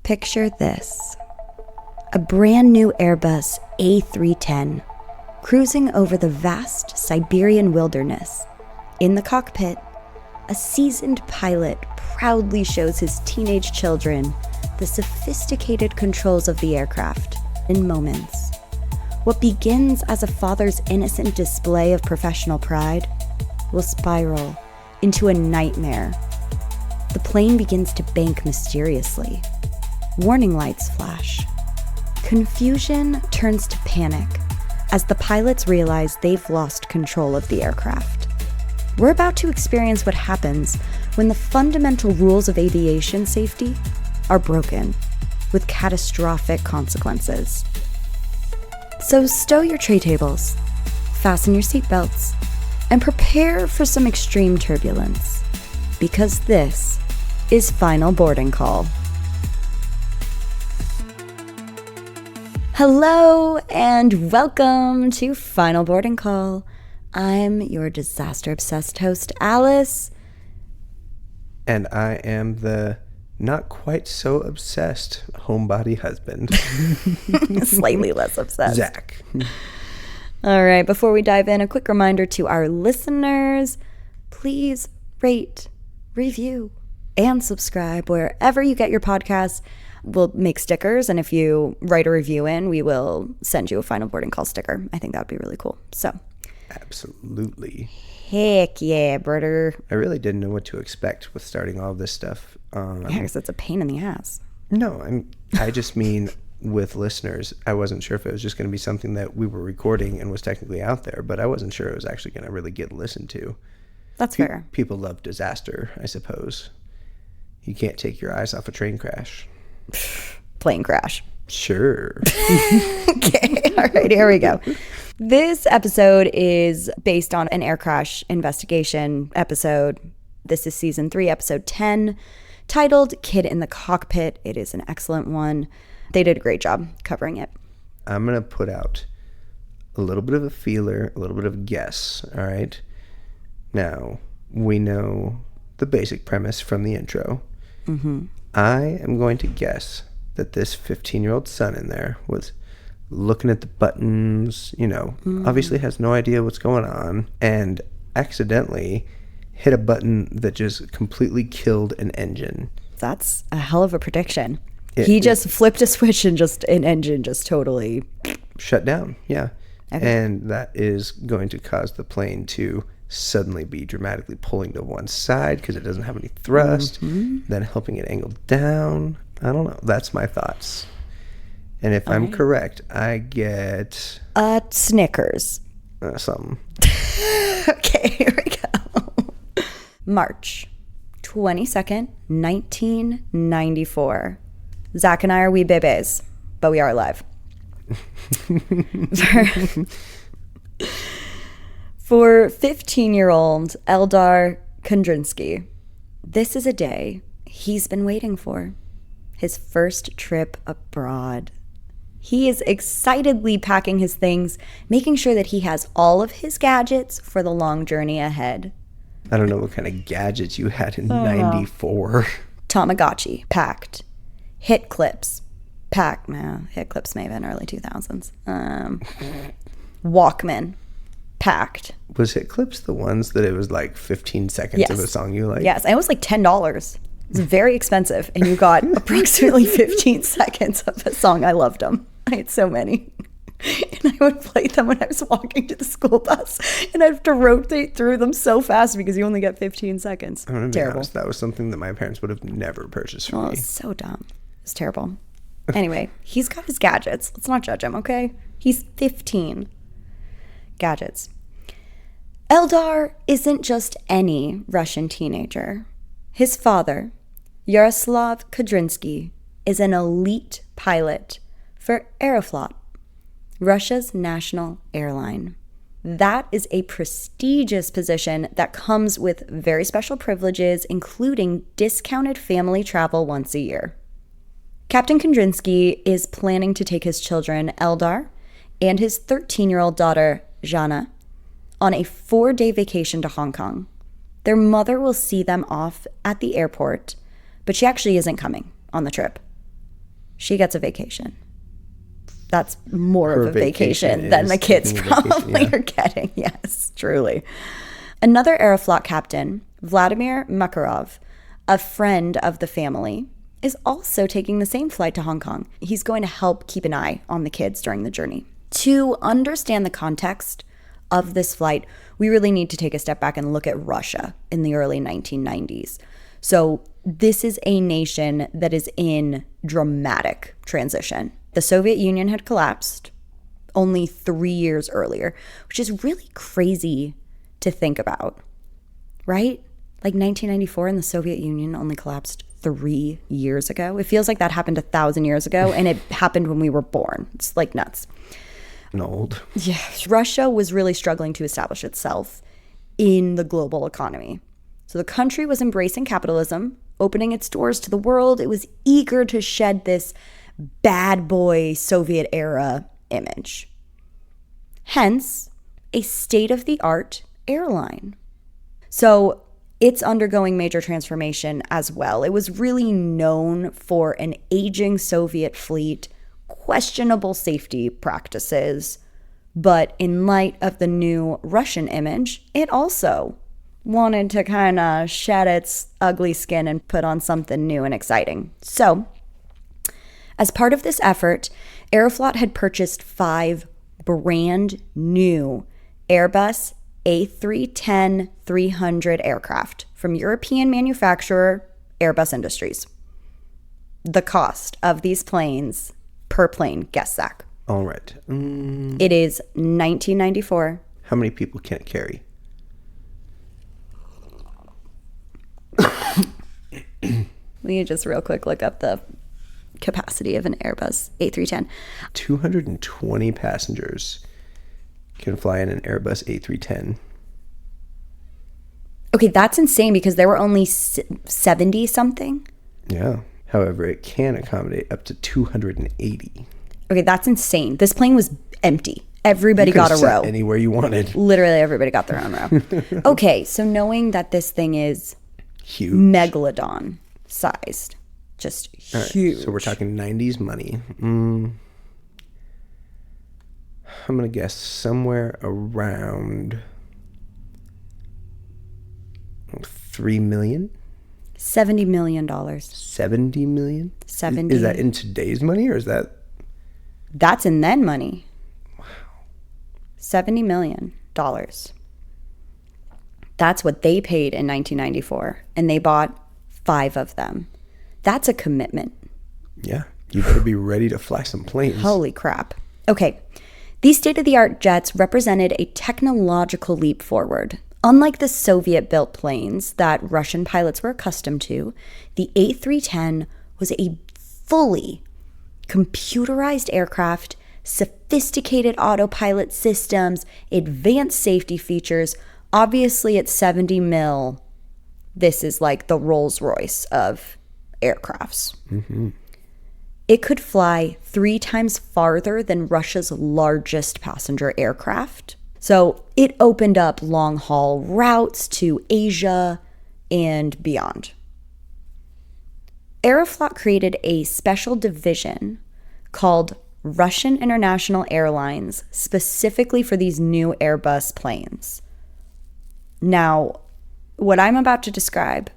Picture this. A brand new Airbus A310 cruising over the vast Siberian wilderness. In the cockpit, a seasoned pilot proudly shows his teenage children the sophisticated controls of the aircraft. In moments, what begins as a father's innocent display of professional pride will spiral into a nightmare. The plane begins to bank mysteriously. Warning lights flash. Confusion turns to panic as the pilots realize they've lost control of the aircraft. We're about to experience what happens when the fundamental rules of aviation safety are broken, with catastrophic consequences. So stow your tray tables, fasten your seatbelts, and prepare for some extreme turbulence, because this is Final Boarding Call. Hello and welcome to Final Boarding Call. I'm your disaster-obsessed host, Alice. And I am the not quite so obsessed homebody husband. Slightly less obsessed. Zach. All right, before we dive in, a quick reminder to our listeners, please rate, review, and subscribe wherever you get your podcasts. We'll make stickers, and if you write a review in, we will send you a Final Boarding Call sticker. I think that would be really cool. So, absolutely. Heck yeah, brother. I really didn't know what to expect with starting all of this stuff. Yeah, because it's a pain in the ass. No, I just mean with listeners. I wasn't sure if it was just going to be something that we were recording and was technically out there, but I wasn't sure it was actually going to really get listened to. That's fair. People love disaster, I suppose. You can't take your eyes off a train crash. Plane crash. Sure. Okay, all right, here we go. This episode is based on an air crash investigation episode. This is season 3, episode 10, titled Kid in the Cockpit. It is an excellent one. They did a great job covering it. I'm going to put out a little bit of a feeler, a little bit of a guess, all right? Now, we know the basic premise from the intro. Mm-hmm. I am going to guess that this 15-year-old son in there was looking at the buttons, obviously has no idea what's going on, and accidentally hit a button that just completely killed an engine. That's a hell of a prediction. He just flipped a switch and an engine just totally shut down. Yeah. Okay. And that is going to cause the plane to suddenly be dramatically pulling to one side because it doesn't have any thrust, then helping it angle down. I don't know. That's my thoughts. And if I'm correct, I get Snickers. Something. Okay, here we go. March 22nd, 1994. Zach and I are wee babies, but we are alive. For 15-year-old Eldar Kondrinsky, this is a day he's been waiting for. His first trip abroad. He is excitedly packing his things, making sure that he has all of his gadgets for the long journey ahead. I don't know what kind of gadgets you had in 94. Tamagotchi, packed. Hit clips, packed. No, hit clips may have been early 2000s. Walkman, packed. Was Hit Clips the ones that it was like 15 seconds of a song you like? Yes, and it was like $10. It was very expensive, and you got approximately 15 seconds of a song. I loved them. I had so many. And I would play them when I was walking to the school bus, and I'd have to rotate through them so fast because you only get 15 seconds. I'm going to be terrible. honest, that was something that my parents would have never purchased for me. It's so dumb. It's terrible. Anyway, he's got his gadgets. Let's not judge him, okay? He's 15. Gadgets. Eldar isn't just any Russian teenager. His father, Yaroslav Kondrinsky, is an elite pilot for Aeroflot, Russia's national airline. That is a prestigious position that comes with very special privileges, including discounted family travel once a year. Captain Kondrinsky is planning to take his children, Eldar, and his 13-year-old daughter, Jana, on a 4-day vacation to Hong Kong. Their mother will see them off at the airport, but she actually isn't coming on the trip. She gets a vacation. That's more Her of a vacation vacation than is the kids taking a vacation, probably yeah. are getting. Yes, truly. Another Aeroflot captain, Vladimir Makarov, a friend of the family, is also taking the same flight to Hong Kong. He's going to help keep an eye on the kids during the journey. To understand the context of this flight, we really need to take a step back and look at Russia in the early 1990s. So this is a nation that is in dramatic transition. The Soviet Union had collapsed only 3 years earlier, which is really crazy to think about, right? Like 1994 and the Soviet Union only collapsed 3 years ago. It feels like that happened 1,000 years ago, and it happened when we were born. It's like nuts. And old. Yeah, Russia was really struggling to establish itself in the global economy. So the country was embracing capitalism, opening its doors to the world. It was eager to shed this bad boy Soviet era image. Hence, a state-of-the-art airline. So it's undergoing major transformation as well. It was really known for an aging Soviet fleet, questionable safety practices, but in light of the new Russian image, it also wanted to kind of shed its ugly skin and put on something new and exciting. So, as part of this effort, Aeroflot had purchased 5 brand new Airbus A310-300 aircraft from European manufacturer Airbus Industries. The cost of these planes per plane, guess, Zach. All right. It is $1994. How many people can it carry? Will you just real quick look up the capacity of an Airbus A310? 220 passengers can fly in an Airbus A310. Okay, that's insane because there were only 70 something. Yeah. However, it can accommodate up to 280. Okay, that's insane. This plane was empty. Everybody got a row. Anywhere you wanted. Literally everybody got their own row. Okay, so knowing that this thing is Huge. megalodon sized, just All right, huge. so we're talking 90s money. I'm going to guess somewhere around $3 million. $70 million. $70 million? 70. Is that in today's money or is that? That's in then money. Wow. $70 million. That's what they paid in 1994. And they bought 5 of them. That's a commitment. Yeah. You better be ready to fly some planes. Holy crap. Okay. These state-of-the-art jets represented a technological leap forward. Unlike the Soviet-built planes that Russian pilots were accustomed to, the A310 was a fully computerized aircraft, sophisticated autopilot systems, advanced safety features. Obviously, at 70 mil, this is like the Rolls-Royce of aircrafts. Mm-hmm. It could fly 3 times farther than Russia's largest passenger aircraft. So it opened up long-haul routes to Asia and beyond. Aeroflot created a special division called Russian International Airlines specifically for these new Airbus planes. Now, what I'm about to describe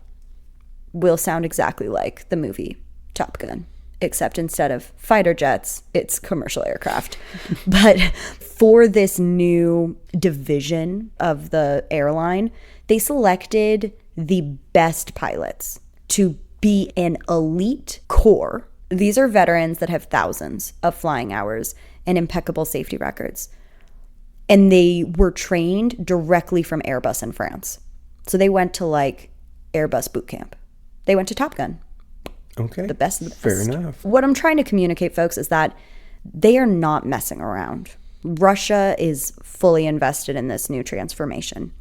will sound exactly like the movie Top Gun, except instead of fighter jets, it's commercial aircraft. But for this new division of the airline, they selected the best pilots to be an elite corps. These are veterans that have thousands of flying hours and impeccable safety records. And they were trained directly from Airbus in France. So they went to like Airbus boot camp. They went to Top Gun. Okay. The best of the best. Fair enough. What I'm trying to communicate, folks, is that they are not messing around. Russia is fully invested in this new transformation.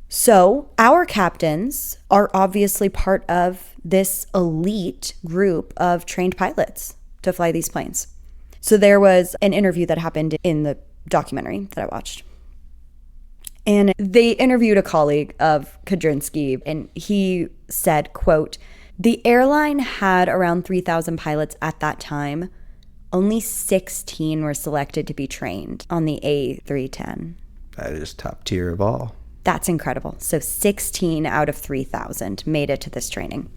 So our captains are obviously part of this elite group of trained pilots to fly these planes. So there was an interview that happened in the documentary that I watched. And they interviewed a colleague of Kadrinsky, and he said, quote, The airline had around 3,000 pilots at that time. Only 16 were selected to be trained on the A310. That is top tier of all. That's incredible. So 16 out of 3,000 made it to this training.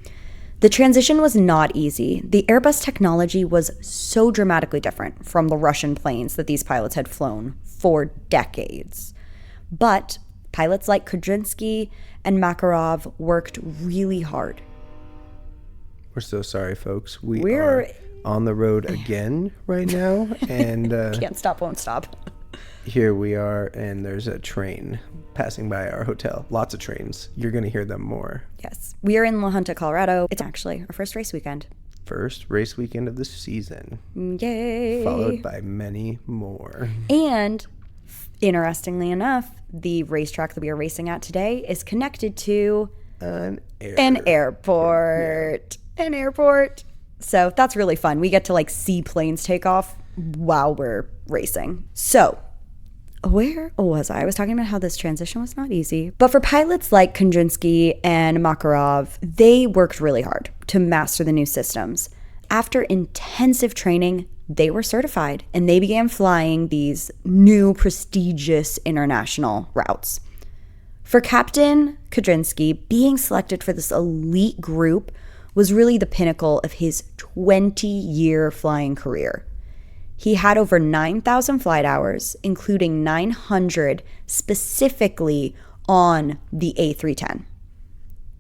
The transition was not easy. The Airbus technology was so dramatically different from the Russian planes that these pilots had flown for decades. But pilots like Kudrinsky and Makarov worked really hard. We're so sorry, folks. We're on the road again right now. And can't stop, won't stop. Here we are, and there's a train passing by our hotel. Lots of trains. You're going to hear them more. Yes. We are in La Junta, Colorado. It's actually our first race weekend. First race weekend of the season. Yay. Followed by many more. And interestingly enough, the racetrack that we are racing at today is connected to an airport. Yeah. An airport. So that's really fun. We get to see planes take off while we're racing. So where was I? I was talking about how this transition was not easy. But for pilots like Kudrinsky and Makarov, they worked really hard to master the new systems. After intensive training, they were certified and they began flying these new prestigious international routes. For Captain Kudrinsky, being selected for this elite group was really the pinnacle of his 20-year flying career. He had over 9,000 flight hours, including 900 specifically on the A310.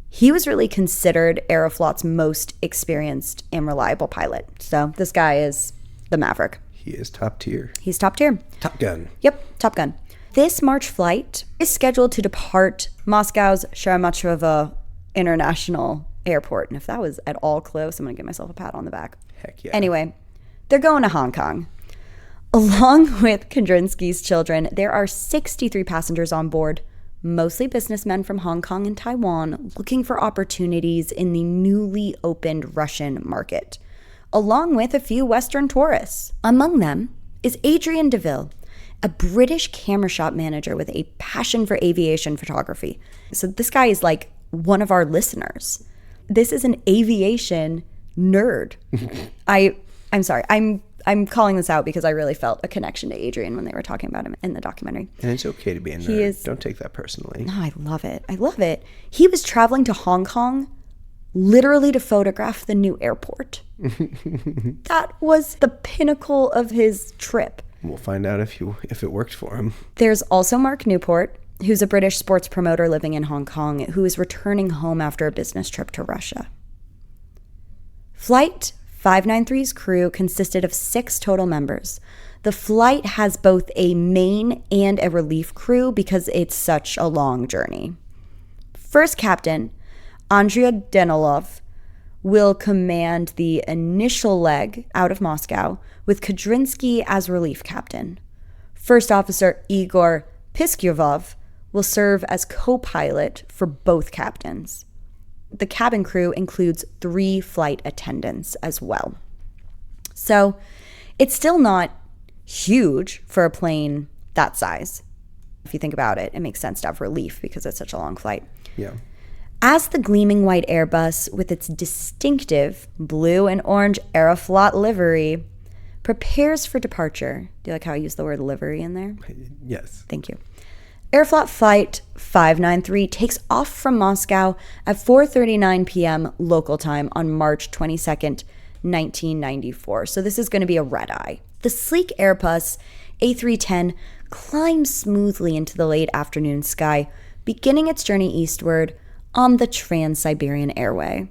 He was really considered Aeroflot's most experienced and reliable pilot. So this guy is the Maverick. He is top tier. He's top tier. Top Gun. Yep, Top Gun. This March flight is scheduled to depart Moscow's Sheremetyevo International Airport. And if that was at all close, I'm going to give myself a pat on the back. Heck yeah. Anyway, they're going to Hong Kong. Along with Kudrinsky's children, there are 63 passengers on board, mostly businessmen from Hong Kong and Taiwan looking for opportunities in the newly opened Russian market, along with a few Western tourists. Among them is Adrian DeVille, a British camera shop manager with a passion for aviation photography. So this guy is like one of our listeners. This is an aviation nerd. I'm sorry. I'm calling this out because I really felt a connection to Adrian when they were talking about him in the documentary. And it's okay to be a nerd. Don't take that personally. No, I love it. I love it. He was traveling to Hong Kong literally to photograph the new airport. That was the pinnacle of his trip. We'll find out if it worked for him. There's also Mark Newport, who's a British sports promoter living in Hong Kong, who is returning home after a business trip to Russia. Flight 593's crew consisted of 6 total members. The flight has both a main and a relief crew because it's such a long journey. First captain, Andrea Danilov, will command the initial leg out of Moscow, with Kudrinsky as relief captain. First officer Igor Piskyovov will serve as co-pilot for both captains. The cabin crew includes 3 flight attendants as well. So it's still not huge for a plane that size. If you think about it, it makes sense to have relief because it's such a long flight. Yeah. As the gleaming white Airbus with its distinctive blue and orange Aeroflot livery prepares for departure. Do you like how I use the word livery in there? Yes. Thank you. Aeroflot Flight 593 takes off from Moscow at 4:39 p.m. local time on March 22nd, 1994. So this is going to be a red-eye. The sleek Airbus A310 climbs smoothly into the late afternoon sky, beginning its journey eastward on the Trans-Siberian Airway.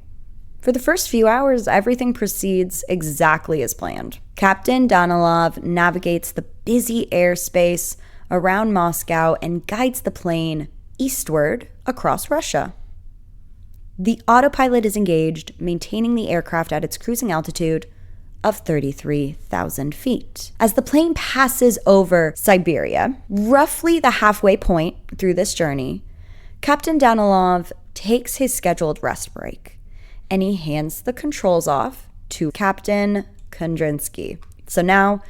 For the first few hours, everything proceeds exactly as planned. Captain Danilov navigates the busy airspace around Moscow and guides the plane eastward across Russia. The autopilot is engaged, maintaining the aircraft at its cruising altitude of 33,000 feet. As the plane passes over Siberia, roughly the halfway point through this journey, Captain Danilov takes his scheduled rest break, and he hands the controls off to Captain Kudrinsky. So now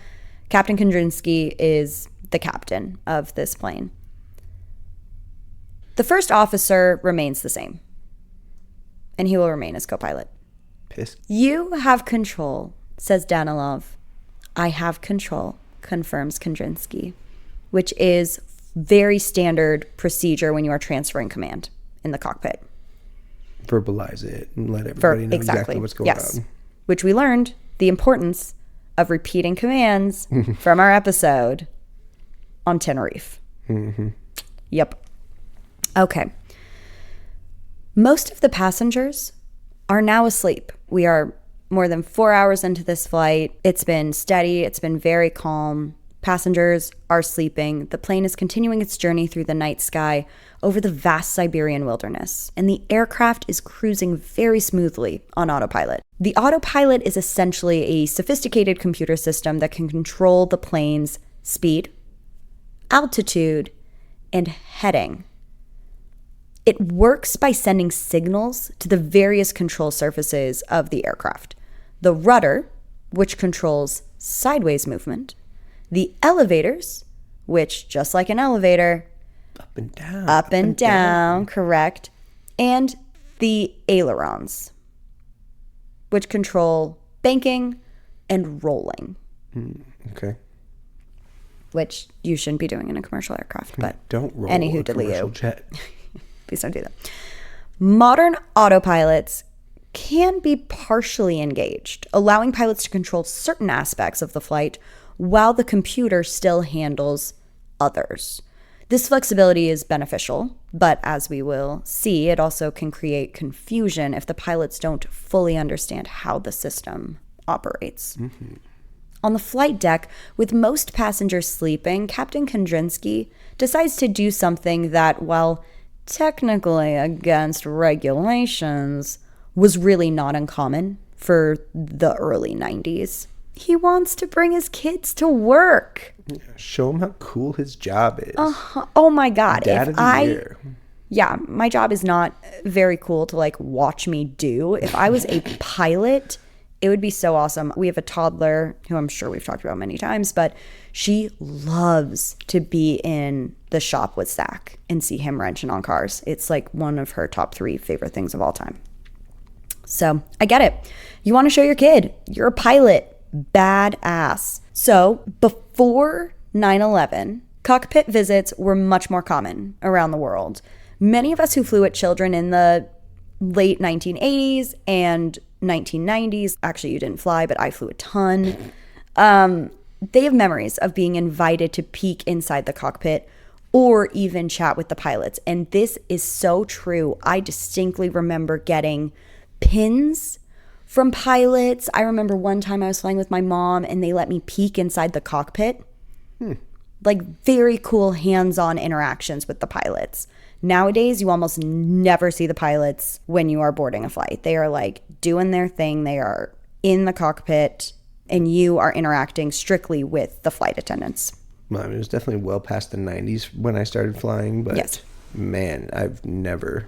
Captain Kudrinsky is the captain of this plane. The first officer remains the same. and he will remain as co-pilot. Piss. You have control, says Danilov. I have control, confirms Kudrinsky, which is very standard procedure when you are transferring command in the cockpit. Verbalize it and let everybody know exactly what's going on. Which we learned the importance of repeating commands from our episode on Tenerife. Mm-hmm. Yep. Okay. Most of the passengers are now asleep. We are more than 4 hours into this flight. It's been steady. It's been very calm. Passengers are sleeping. The plane is continuing its journey through the night sky over the vast Siberian wilderness, and the aircraft is cruising very smoothly on autopilot. The autopilot is essentially a sophisticated computer system that can control the plane's speed, altitude, and heading. It works by sending signals to the various control surfaces of the aircraft. The rudder, which controls sideways movement, the elevators, which, just like an elevator, up and down, correct, and the ailerons, which control banking and rolling. Okay. Which you shouldn't be doing in a commercial aircraft, but don't roll anywho, a commercial jet. Please don't do that. Modern autopilots can be partially engaged, allowing pilots to control certain aspects of the flight while the computer still handles others. This flexibility is beneficial, but as we will see, it also can create confusion if the pilots don't fully understand how the system operates. Mm-hmm. On the flight deck, with most passengers sleeping, Captain Kudrinsky decides to do something that, while technically against regulations, was really not uncommon for the early 90s. He wants to bring his kids to work. Yeah, show him how cool his job is. Oh my God. Dad of the year. Yeah, my job is not very cool to like watch me do. If I was a pilot, it would be so awesome. We have a toddler who I'm sure we've talked about many times, but she loves to be in the shop with Zach and see him wrenching on cars. It's like one of her top 3 favorite things of all time. So I get it. You want to show your kid you're a pilot. Badass. So before 9/11, cockpit visits were much more common around the world. Many of us who flew with children in the late 1980s and 1990s, actually you didn't fly, but I flew a ton. They have memories of being invited to peek inside the cockpit or even chat with the pilots. And this is so true. I distinctly remember getting pins from pilots. I remember one time I was flying with my mom and they let me peek inside the cockpit. Like very cool hands-on interactions with the pilots. Nowadays, you almost never see the pilots when you are boarding a flight. They are like doing their thing. They are in the cockpit and you are interacting strictly with the flight attendants. Well, I mean, it was definitely well past the 90s when I started flying, but yes. Man, I've never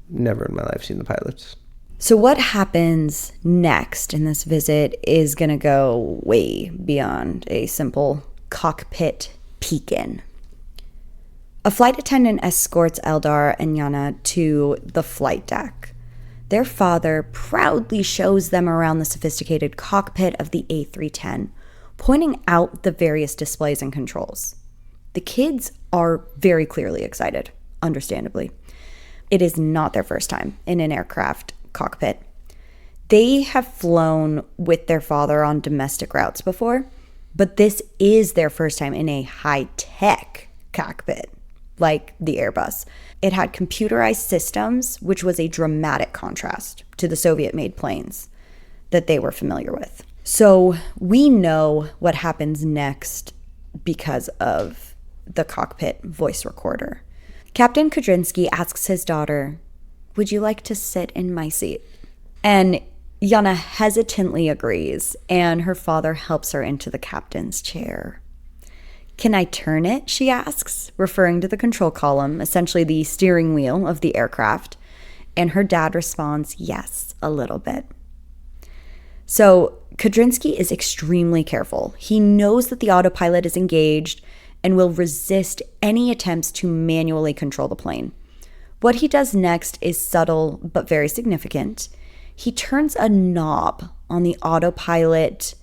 in my life seen the pilots. So what happens next in this visit is going to go way beyond a simple cockpit peek-in. A flight attendant escorts Eldar and Yana to the flight deck. Their father proudly shows them around the sophisticated cockpit of the A310, pointing out the various displays and controls. The kids are very clearly excited, understandably. It is not their first time in an aircraft cockpit. They have flown with their father on domestic routes before, but this is their first time in a high-tech cockpit, like the Airbus. It had computerized systems, which was a dramatic contrast to the Soviet-made planes that they were familiar with. So we know what happens next because of the cockpit voice recorder. Captain Kudrinsky asks his daughter, "Would you like to sit in my seat?" And Yana hesitantly agrees, and her father helps her into the captain's chair. "Can I turn it?" she asks, referring to the control column, essentially the steering wheel of the aircraft. And her dad responds, "Yes, a little bit." So Kudrinsky is extremely careful. He knows that the autopilot is engaged and will resist any attempts to manually control the plane. What he does next is subtle but very significant. He turns a knob on the autopilot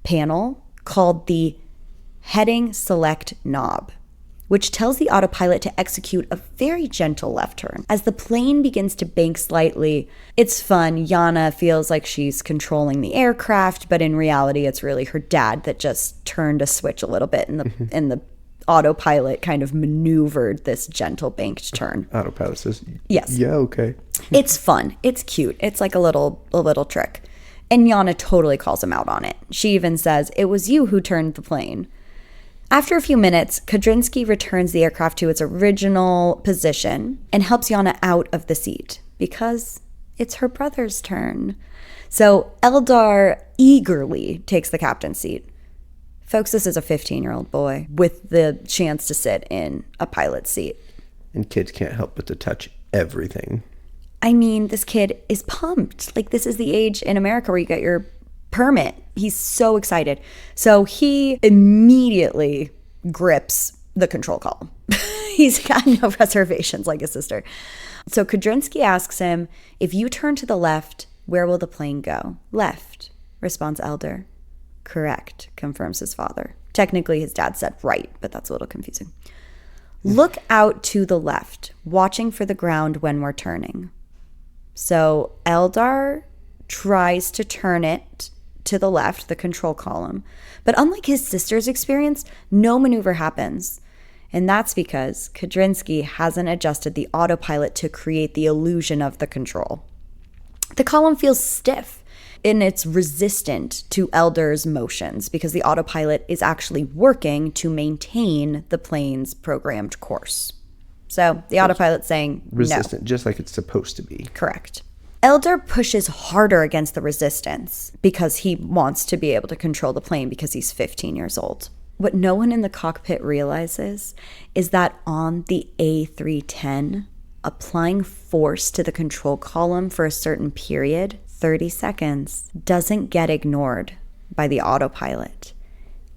panel called the heading select knob, which tells the autopilot to execute a very gentle left turn. As the plane begins to bank slightly, it's fun. Yana feels like she's controlling the aircraft, but in reality, it's really her dad that just turned a switch a little bit, and the autopilot kind of maneuvered this gentle banked turn. Autopilot says, yes. Yeah, okay. It's fun. It's cute. It's like a little trick. And Yana totally calls him out on it. She even says, "It was you who turned the plane." After a few minutes, Kudrinsky returns the aircraft to its original position and helps Yana out of the seat because it's her brother's turn. So Eldar eagerly takes the captain's seat. Folks, this is a 15-year-old boy with the chance to sit in a pilot's seat. And kids can't help but to touch everything. I mean, this kid is pumped. Like, this is the age in America where you get your permit. He's so excited. So he immediately grips the control column. He's got no reservations like his sister. So Kudrinsky asks him, "If you turn to the left, where will the plane go?" "Left," responds Elder. "Correct," confirms his father. Technically, his dad said right, but that's a little confusing. "Look out to the left, watching for the ground when we're turning." So Eldar tries to turn it to the left, the control column. But unlike his sister's experience, no maneuver happens. And that's because Kudrinsky hasn't adjusted the autopilot to create the illusion of the control. The column feels stiff and it's resistant to Eldar's motions because the autopilot is actually working to maintain the plane's programmed course. So the autopilot's saying resistant, no. Just like it's supposed to be. Correct. Eldar pushes harder against the resistance because he wants to be able to control the plane because he's 15 years old. What no one in the cockpit realizes is that on the A310, applying force to the control column for a certain period, 30 seconds, doesn't get ignored by the autopilot.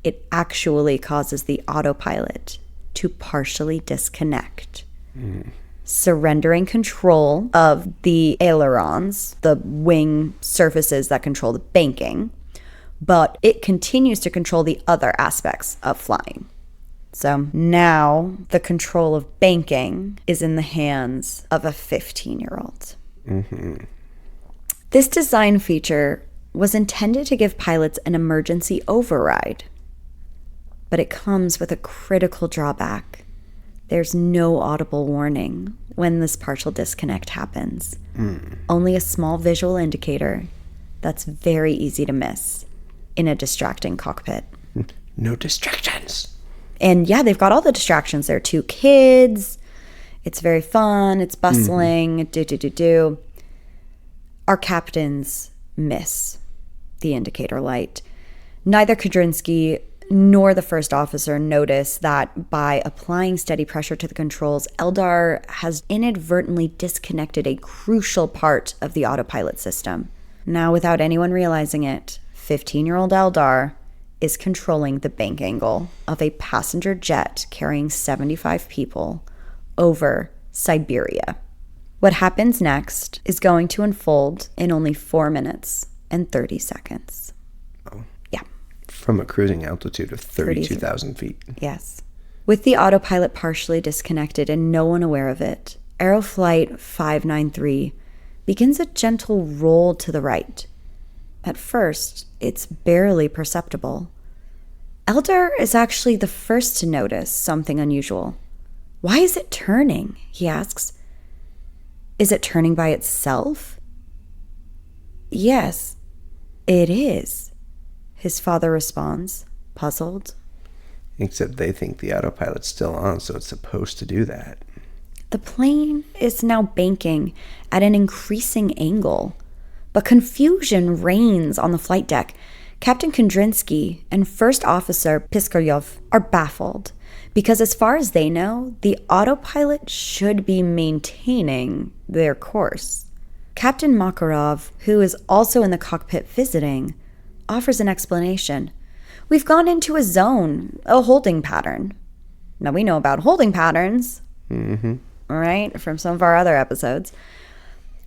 It actually causes the autopilot to partially disconnect. Surrendering control of the ailerons, the wing surfaces that control the banking, but it continues to control the other aspects of flying. So now the control of banking is in the hands of a 15-year-old. This design feature was intended to give pilots an emergency override, but it comes with a critical drawback. There's no audible warning when this partial disconnect happens. Only a small visual indicator that's very easy to miss in a distracting cockpit. No distractions. And yeah, they've got all the distractions. There are 2 kids. It's very fun. It's bustling. Our captains miss the indicator light. Neither Kudrinsky nor the first officer notice that by applying steady pressure to the controls, Eldar has inadvertently disconnected a crucial part of the autopilot system. Now, without anyone realizing it, 15-year-old Eldar is controlling the bank angle of a passenger jet carrying 75 people over Siberia. What happens next is going to unfold in only 4 minutes and 30 seconds. From a cruising altitude of 32,000 feet. Yes. With the autopilot partially disconnected and no one aware of it, Aeroflight 593 begins a gentle roll to the right. At first, it's barely perceptible. Eldar is actually the first to notice something unusual. "Why is it turning?" he asks. "Is it turning by itself?" "Yes, it is," his father responds, puzzled. Except they think the autopilot's still on, so it's supposed to do that. The plane is now banking at an increasing angle, but confusion reigns on the flight deck. Captain Kudrinsky and First Officer Piskaryov are baffled because as far as they know, the autopilot should be maintaining their course. Captain Makarov, who is also in the cockpit visiting, offers an explanation. "We've gone into a zone, a holding pattern." Now we know about holding patterns. right, from some of our other episodes.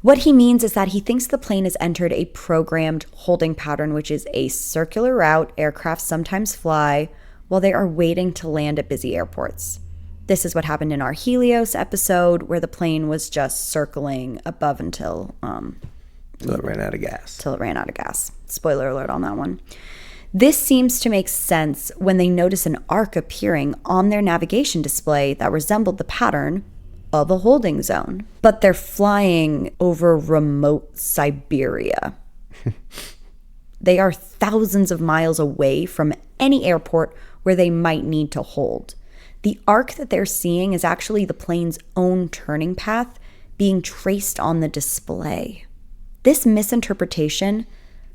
What he means is that he thinks the plane has entered a programmed holding pattern, which is a circular route aircraft sometimes fly while they are waiting to land at busy airports. This is what happened in our Helios episode, where the plane was just circling above until it ran out of gas. Till it ran out of gas. Spoiler alert on that one. This seems to make sense when they notice an arc appearing on their navigation display that resembled the pattern of a holding zone. But they're flying over remote Siberia. They are thousands of miles away from any airport where they might need to hold. The arc that they're seeing is actually the plane's own turning path being traced on the display. This misinterpretation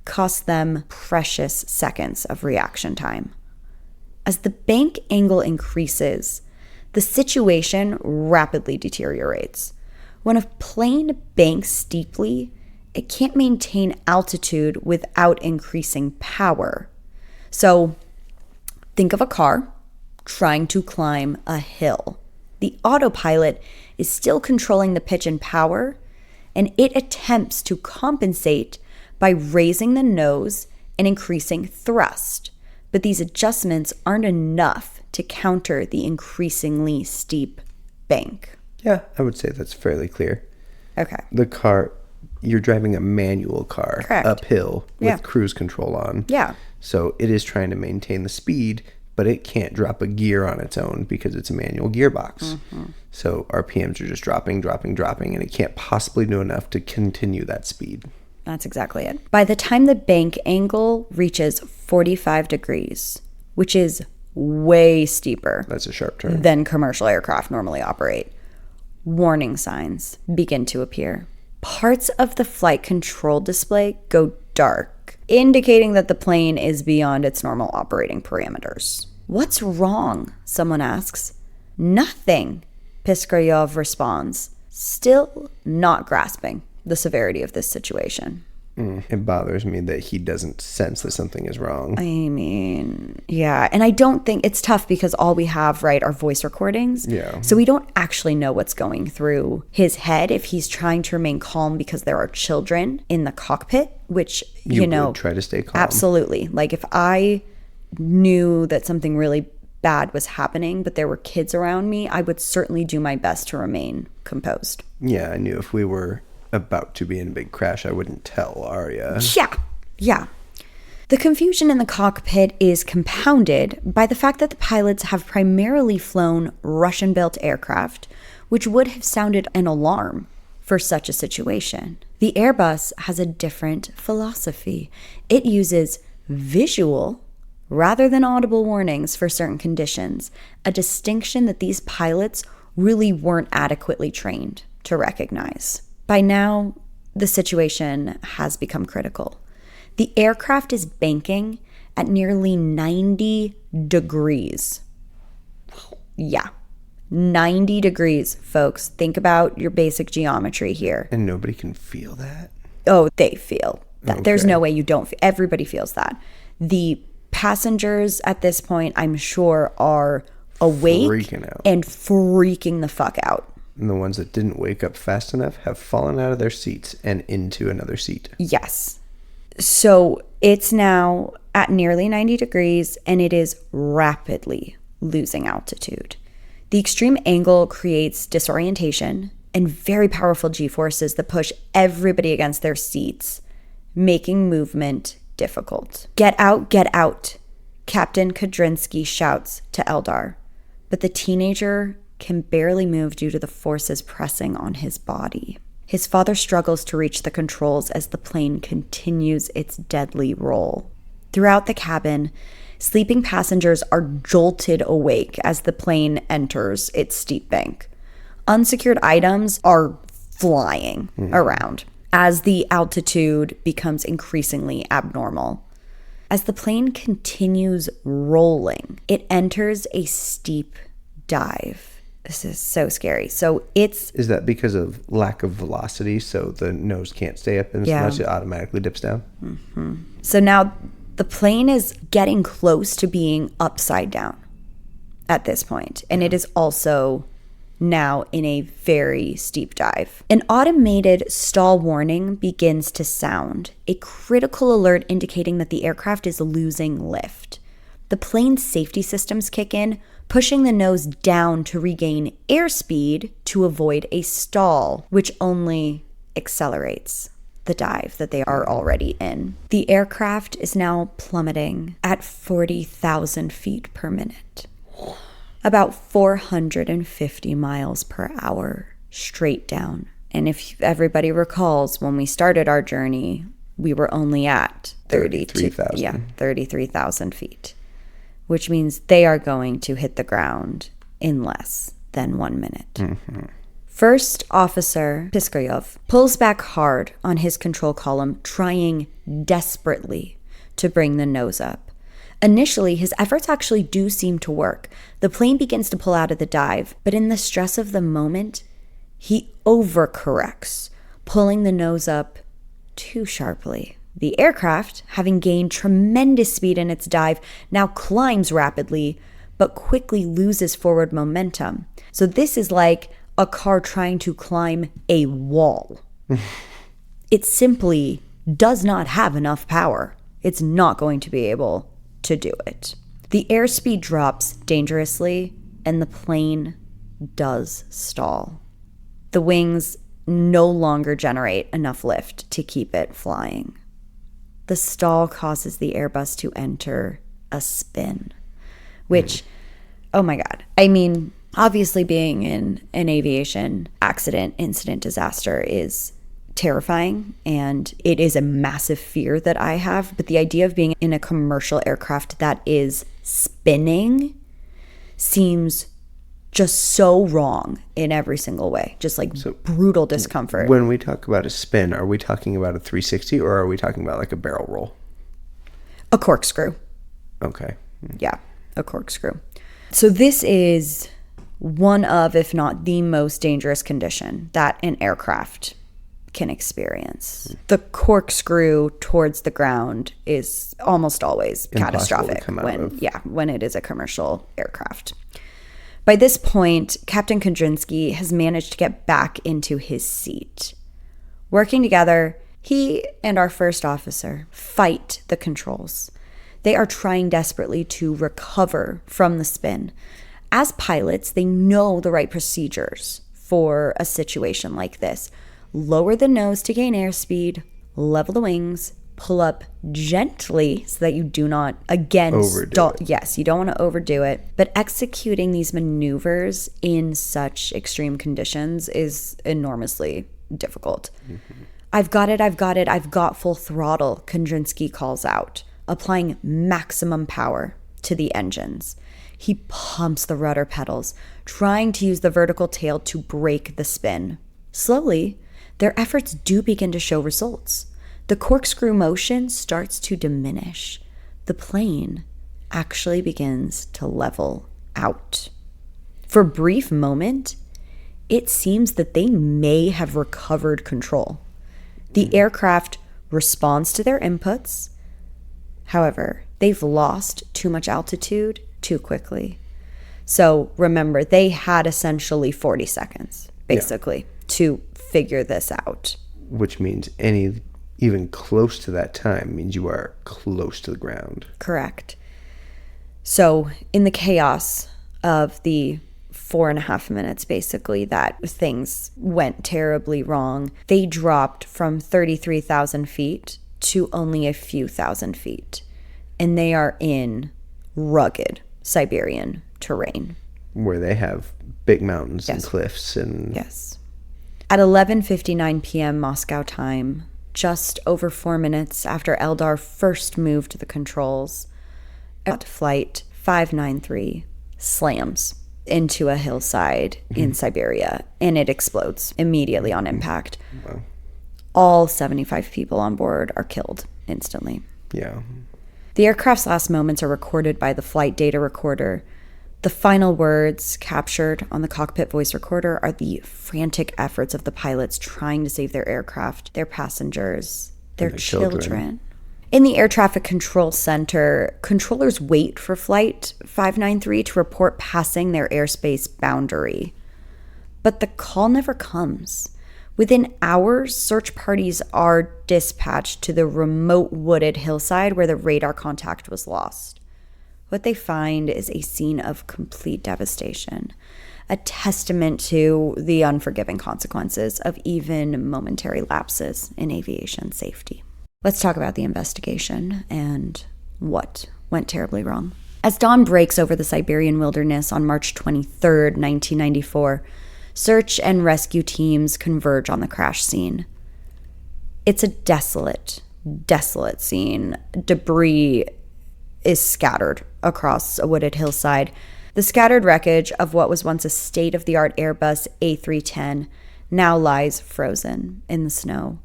costs them precious seconds of reaction time. As the bank angle increases, the situation rapidly deteriorates. When a plane banks steeply, it can't maintain altitude without increasing power. So think of a car trying to climb a hill. The autopilot is still controlling the pitch and power, and it attempts to compensate by raising the nose and increasing thrust. But these adjustments aren't enough to counter the increasingly steep bank. Yeah, I would say that's fairly clear. Okay. The car, you're driving a manual car. Correct. Uphill with cruise control on. Yeah. So it is trying to maintain the speed, but it can't drop a gear on its own because it's a manual gearbox. Mm-hmm. So RPMs are just dropping, and it can't possibly do enough to continue that speed. That's exactly it. By the time the bank angle reaches 45 degrees, which is way steeper That's a sharp turn. than commercial aircraft normally operate, warning signs begin to appear. Parts of the flight control display go dark, indicating that the plane is beyond its normal operating parameters. What's wrong? Someone asks. Nothing, Piskaryov responds, still not grasping the severity of this situation. It bothers me that he doesn't sense that something is wrong. I mean, yeah. And I don't think it's tough because all we have, right, are voice recordings. Yeah. So we don't actually know what's going through his head if he's trying to remain calm because there are children in the cockpit, which, you know, would try to stay calm. Absolutely. Like if I knew that something really bad was happening, but there were kids around me, I would certainly do my best to remain composed. Yeah, I knew if we were about to be in a big crash, I wouldn't tell Arya. Yeah. The confusion in the cockpit is compounded by the fact that the pilots have primarily flown Russian-built aircraft, which would have sounded an alarm for such a situation. The Airbus has a different philosophy. It uses visual rather than audible warnings for certain conditions, a distinction that these pilots really weren't adequately trained to recognize. By now, the situation has become critical. The aircraft is banking at nearly 90 degrees. Yeah, 90 degrees, folks. Think about your basic geometry here. And nobody can feel that? Oh, they feel that. Okay. There's no way you don't. Everybody feels that. The passengers at this point, I'm sure, are awake freaking out and freaking the fuck out. And the ones that didn't wake up fast enough have fallen out of their seats and into another seat. Yes. So it's now at nearly 90 degrees and it is rapidly losing altitude. The extreme angle creates disorientation and very powerful G-forces that push everybody against their seats, making movement difficult. Get out, Captain Kudrinsky shouts to Eldar, but the teenager can barely move due to the forces pressing on his body. His father struggles to reach the controls as the plane continues its deadly roll. Throughout the cabin, sleeping passengers are jolted awake as the plane enters its steep bank. Unsecured items are flying around as the altitude becomes increasingly abnormal. As the plane continues rolling, it enters a steep dive. This is so scary. So is that because of lack of velocity, so the nose can't stay up as much, it automatically dips down? Mm-hmm. So now the plane is getting close to being upside down at this point, and it is also now in a very steep dive. An automated stall warning begins to sound, a critical alert indicating that the aircraft is losing lift. The plane's safety systems kick in, pushing the nose down to regain airspeed to avoid a stall, which only accelerates the dive that they are already in. The aircraft is now plummeting at 40,000 feet per minute. About 450 miles per hour straight down. And if everybody recalls, when we started our journey, we were only at 33,000 feet, which means they are going to hit the ground in less than 1 minute. Mm-hmm. First Officer Piskaryov pulls back hard on his control column, trying desperately to bring the nose up. Initially, his efforts actually do seem to work. The plane begins to pull out of the dive, but in the stress of the moment, he overcorrects, pulling the nose up too sharply. The aircraft, having gained tremendous speed in its dive, now climbs rapidly, but quickly loses forward momentum. So this is like a car trying to climb a wall. It simply does not have enough power. It's not going to be able to do it. The airspeed drops dangerously, and the plane does stall. The wings no longer generate enough lift to keep it flying. The stall causes the Airbus to enter a spin, which, oh my God. I mean, obviously being in an aviation accident, incident, disaster is terrifying, and it is a massive fear that I have. But the idea of being in a commercial aircraft that is spinning seems just so wrong in every single way. Just like brutal discomfort. When we talk about a spin, are we talking about a 360 or are we talking about like a barrel roll? A corkscrew. Okay. Yeah, a corkscrew. So this is one of, if not the most dangerous condition that an aircraft can experience. The corkscrew towards the ground is almost always catastrophic when it is a commercial aircraft. By this point, Captain Kondrinsky has managed to get back into his seat. Working together, he and our first officer fight the controls. They are trying desperately to recover from the spin. As pilots, they know the right procedures for a situation like this. Lower the nose to gain airspeed, level the wings, pull up gently so that you do not, again, Yes, you don't want to overdo it. But executing these maneuvers in such extreme conditions is enormously difficult. Mm-hmm. I've got full throttle, Kondrinsky calls out, applying maximum power to the engines. He pumps the rudder pedals, trying to use the vertical tail to break the spin. Slowly, their efforts do begin to show results. The corkscrew motion starts to diminish. The plane actually begins to level out. For a brief moment, it seems that they may have recovered control. The aircraft responds to their inputs. However, they've lost too much altitude too quickly. So remember, they had essentially 40 seconds, basically, to figure this out. Which means even close to that time means you are close to the ground. Correct. So in the chaos of the 4.5 minutes, basically, that things went terribly wrong, they dropped from 33,000 feet to only a few thousand feet. And they are in rugged Siberian terrain. Where they have big mountains and cliffs and... Yes. At 11:59 p.m. Moscow time, just over 4 minutes after Eldar first moved the controls, Aeroflot Flight 593 slams into a hillside in Siberia, and it explodes immediately on impact. Wow. All 75 people on board are killed instantly. Yeah. The aircraft's last moments are recorded by the flight data recorder. The final words captured on the cockpit voice recorder are the frantic efforts of the pilots trying to save their aircraft, their passengers, their children. In the air traffic control center, controllers wait for Flight 593 to report passing their airspace boundary. but the call never comes. Within hours, search parties are dispatched to the remote wooded hillside where the radar contact was lost. What they find is a scene of complete devastation, a testament to the unforgiving consequences of even momentary lapses in aviation safety. Let's talk about the investigation and what went terribly wrong. As dawn breaks over the Siberian wilderness on March 23rd, 1994, search and rescue teams converge on the crash scene. It's a desolate scene. Debris is scattered across a wooded hillside. The scattered wreckage of what was once a state-of-the-art Airbus A310 now lies frozen in the snow.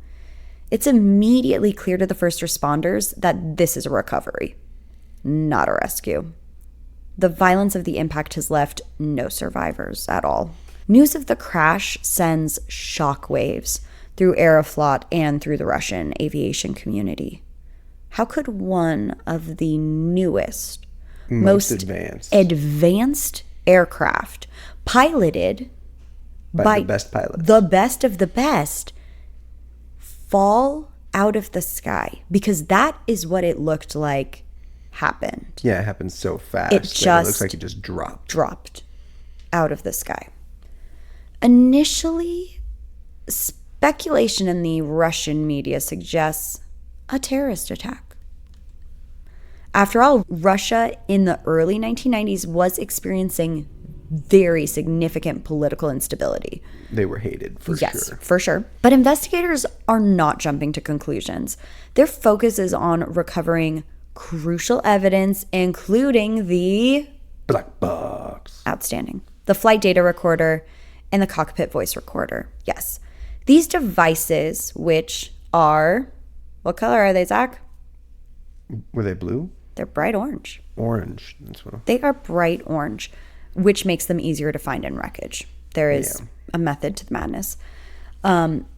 It's immediately clear to the first responders that this is a recovery, not a rescue. The violence of the impact has left no survivors at all. News of the crash sends shockwaves through Aeroflot and through the Russian aviation community. How could one of the newest, most advanced aircraft, piloted by the best pilots, the best of the best, fall out of the sky? Because that is what it looked like happened. Yeah, it happened so fast. It looks like it just dropped out of the sky. Initially, speculation in the Russian media suggests a terrorist attack. After all, Russia in the early 1990s was experiencing very significant political instability. They were hated, for sure. Yes, for sure. But investigators are not jumping to conclusions. Their focus is on recovering crucial evidence, including the black box. Outstanding. The flight data recorder and the cockpit voice recorder. Yes. These devices, which are, what color are they, Zach? Were they blue? They're bright orange. Orange. That's what They are bright orange, which makes them easier to find in wreckage. There is a method to the madness.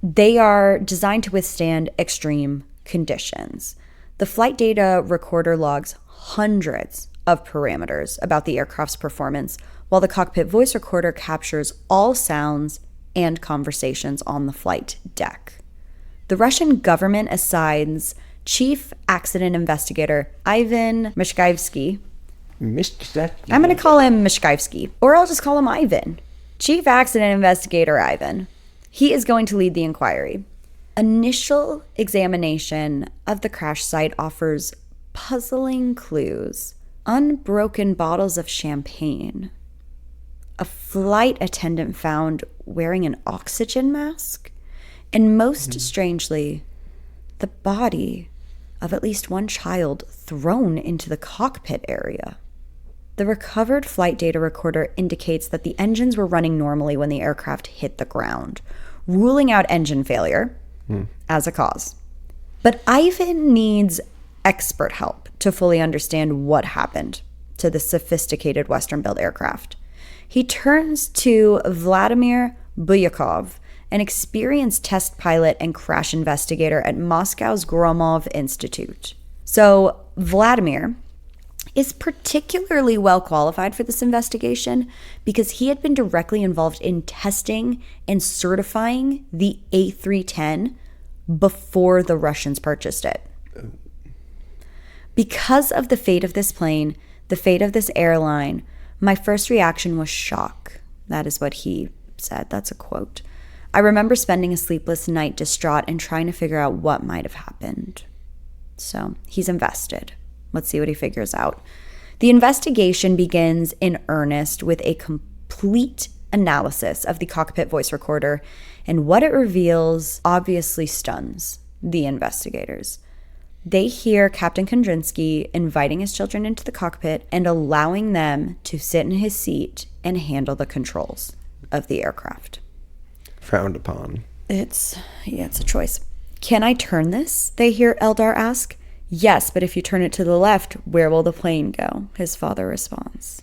They are designed to withstand extreme conditions. The flight data recorder logs hundreds of parameters about the aircraft's performance, while the cockpit voice recorder captures all sounds and conversations on the flight deck. The Russian government assigns Chief Accident Investigator Ivan Mishkaevsky. I'm going to call him Mishkaevsky, or I'll just call him Ivan. Chief Accident Investigator Ivan. He is going to lead the inquiry. Initial examination of the crash site offers puzzling clues. Unbroken bottles of champagne. A flight attendant found wearing an oxygen mask. And most strangely, the body of at least one child thrown into the cockpit area. The recovered flight data recorder indicates that the engines were running normally when the aircraft hit the ground, ruling out engine failure as a cause. But Ivan needs expert help to fully understand what happened to the sophisticated Western-built aircraft. He turns to Vladimir Buyakov, an experienced test pilot and crash investigator at Moscow's Gromov Institute. So Vladimir is particularly well qualified for this investigation because he had been directly involved in testing and certifying the A310 before the Russians purchased it. Because of the fate of this plane, the fate of this airline, my first reaction was shock. That is what he said. That's a quote. I remember spending a sleepless night distraught and trying to figure out what might have happened. So he's invested. Let's see what he figures out. The investigation begins in earnest with a complete analysis of the cockpit voice recorder, and what it reveals obviously stuns the investigators. They hear Captain Kondrinsky inviting his children into the cockpit and allowing them to sit in his seat and handle the controls of the aircraft. Frowned upon. It's a choice. Can I turn this? They hear Eldar ask. Yes, but if you turn it to the left, where will the plane go? His father responds.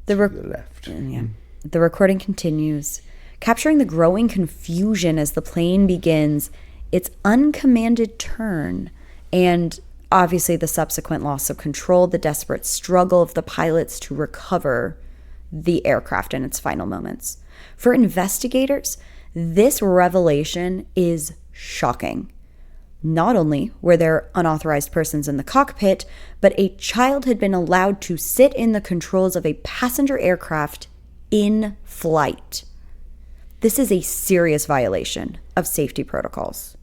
To the left. Yeah. The recording continues, capturing the growing confusion as the plane begins its uncommanded turn, and obviously the subsequent loss of control, the desperate struggle of the pilots to recover the aircraft in its final moments. For investigators, this revelation is shocking. Not only were there unauthorized persons in the cockpit, but a child had been allowed to sit in the controls of a passenger aircraft in flight. This is a serious violation of safety protocols.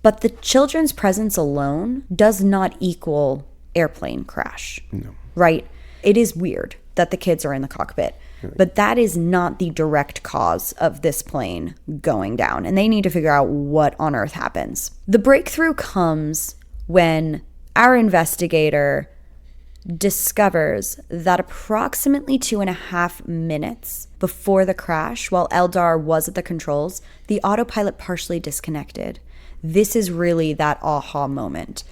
But the children's presence alone does not equal airplane crash. No. Right? It is weird that the kids are in the cockpit, but that is not the direct cause of this plane going down. And they need to figure out what on earth happens. The breakthrough comes when our investigator discovers that approximately 2.5 minutes before the crash, while Eldar was at the controls, the autopilot partially disconnected. This is really that aha moment.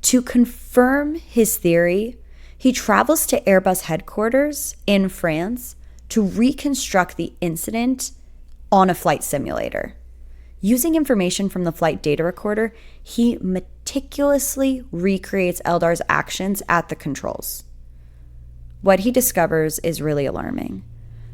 To confirm his theory, he travels to Airbus headquarters in France to reconstruct the incident on a flight simulator. Using information from the flight data recorder, he meticulously recreates Eldar's actions at the controls. What he discovers is really alarming.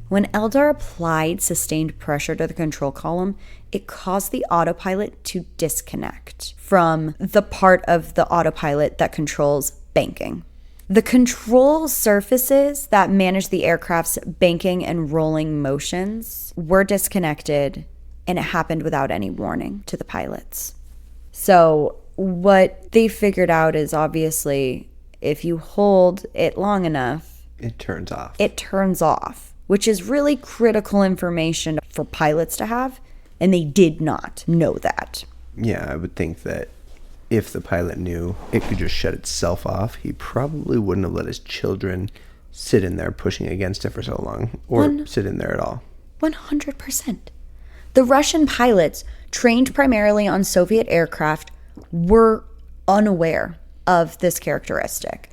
When Eldar applied sustained pressure to the control column, it caused the autopilot to disconnect from the part of the autopilot that controls banking. The control surfaces that manage the aircraft's banking and rolling motions were disconnected, and it happened without any warning to the pilots. So what they figured out is obviously if you hold it long enough, it turns off. It turns off, which is really critical information for pilots to have, and they did not know that. Yeah, I would think that if the pilot knew it could just shut itself off, he probably wouldn't have let his children sit in there pushing against it for so long, or sit in there at all. 100%. The Russian pilots, trained primarily on Soviet aircraft, were unaware of this characteristic.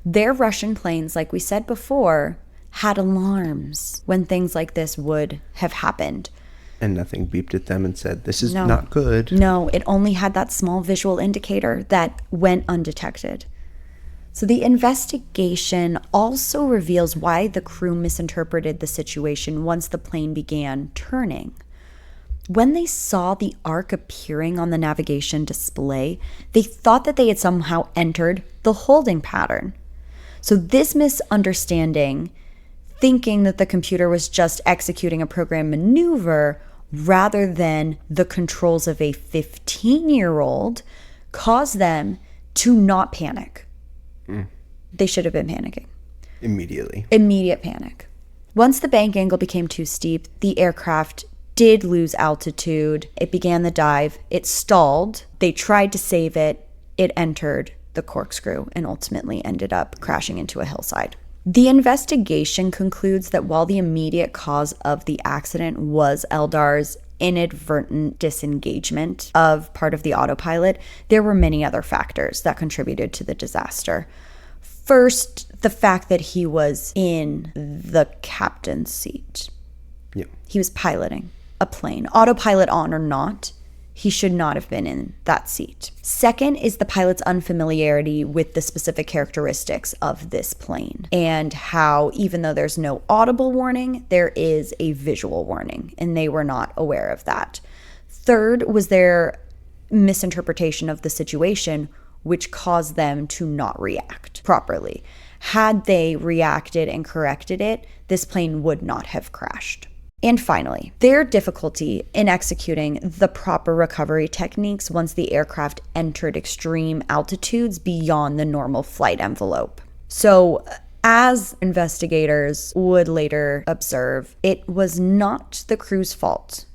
Their Russian planes, like we said before, had alarms when things like this would have happened. And nothing beeped at them and said, this is not good. No, it only had that small visual indicator that went undetected. So the investigation also reveals why the crew misinterpreted the situation once the plane began turning. When they saw the arc appearing on the navigation display, they thought that they had somehow entered the holding pattern. So this misunderstanding, thinking that the computer was just executing a program maneuver rather than the controls of a 15-year-old, caused them to not panic. They should have been panicking. Immediately. Immediate panic. Once the bank angle became too steep, the aircraft did lose altitude. It began the dive. It stalled. They tried to save it. It entered the corkscrew and ultimately ended up crashing into a hillside. The investigation concludes that while the immediate cause of the accident was Eldar's inadvertent disengagement of part of the autopilot, there were many other factors that contributed to the disaster. First, the fact that he was in the captain's seat. Yeah. He was piloting a plane, autopilot on or not. He should not have been in that seat. Second is the pilot's unfamiliarity with the specific characteristics of this plane and how, even though there's no audible warning, there is a visual warning, and they were not aware of that. Third was their misinterpretation of the situation, which caused them to not react properly. Had they reacted and corrected it, this plane would not have crashed. And finally, their difficulty in executing the proper recovery techniques once the aircraft entered extreme altitudes beyond the normal flight envelope. So, as investigators would later observe, it was not the crew's fault,